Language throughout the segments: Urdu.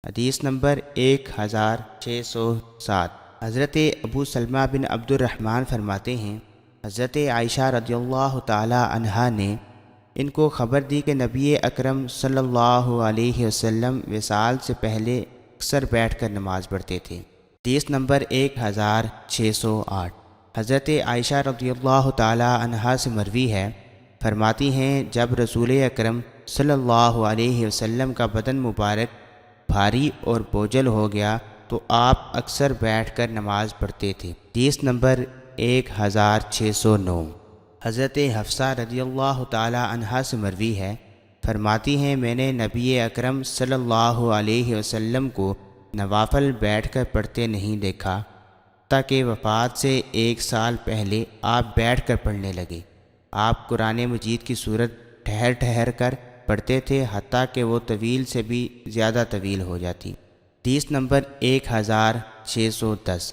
حدیث نمبر 1607۔ حضرت ابو سلمہ بن عبد الرحمن فرماتے ہیں، حضرت عائشہ رضی اللہ تعالی عنہا نے ان کو خبر دی کہ نبی اکرم صلی اللہ علیہ وسلم وصال سے پہلے اکثر بیٹھ کر نماز پڑھتے تھے۔ حدیث نمبر 1608۔ حضرت عائشہ رضی اللہ تعالی عنہا سے مروی ہے، فرماتی ہیں جب رسول اکرم صلی اللہ علیہ وسلم کا بدن مبارک بھاری اور بوجھل ہو گیا تو آپ اکثر بیٹھ کر نماز پڑھتے تھے۔ حدیث نمبر 1609۔ حضرت حفصہ رضی اللہ تعالی عنہا سے مروی ہے، فرماتی ہیں میں نے نبی اکرم صلی اللہ علیہ وسلم کو نوافل بیٹھ کر پڑھتے نہیں دیکھا، تاکہ وفات سے 1 سال پہلے آپ بیٹھ کر پڑھنے لگے۔ آپ قرآن مجید کی صورت ٹھہر ٹھہر کر پڑھتے تھے، حتیٰ کہ وہ طویل سے بھی زیادہ طویل ہو جاتی۔ حدیث نمبر 1610۔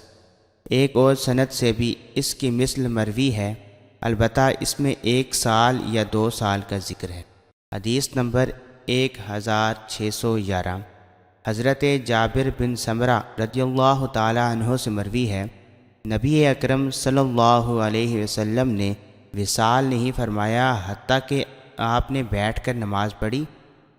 ایک اور سند سے بھی اس کی مثل مروی ہے، البتہ اس میں 1 سال یا 2 سال کا ذکر ہے۔ حدیث نمبر 1611۔ حضرت جابر بن سمرہ رضی اللہ تعالی عنہ سے مروی ہے، نبی اکرم صلی اللہ علیہ وسلم نے وصال نہیں فرمایا حتیٰ کہ آپ نے بیٹھ کر نماز پڑھی،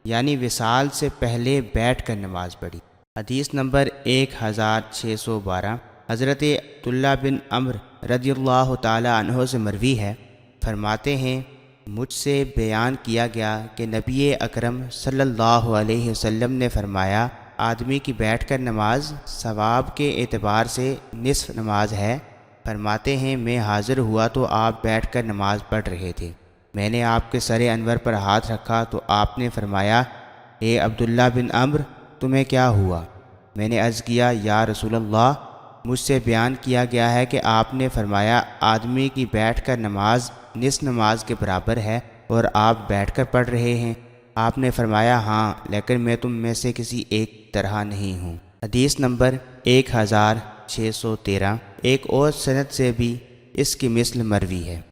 یعنی وصال سے پہلے بیٹھ کر نماز پڑھی۔ حدیث نمبر 1612۔ حضرت عبداللہ بن عمرو رضی اللہ تعالی عنہ سے مروی ہے، فرماتے ہیں مجھ سے بیان کیا گیا کہ نبی اکرم صلی اللہ علیہ وسلم نے فرمایا آدمی کی بیٹھ کر نماز ثواب کے اعتبار سے نصف نماز ہے۔ فرماتے ہیں میں حاضر ہوا تو آپ بیٹھ کر نماز پڑھ رہے تھے، میں نے آپ کے سر انور پر ہاتھ رکھا تو آپ نے فرمایا اے عبداللہ بن عمرو تمہیں کیا ہوا؟ میں نے عرض کیا یا رسول اللہ مجھ سے بیان کیا گیا ہے کہ آپ نے فرمایا آدمی کی بیٹھ کر نماز نصف نماز کے برابر ہے اور آپ بیٹھ کر پڑھ رہے ہیں۔ آپ نے فرمایا ہاں، لیکن میں تم میں سے کسی ایک طرح نہیں ہوں۔ حدیث نمبر 1613۔ ایک اور سند سے بھی اس کی مثل مروی ہے۔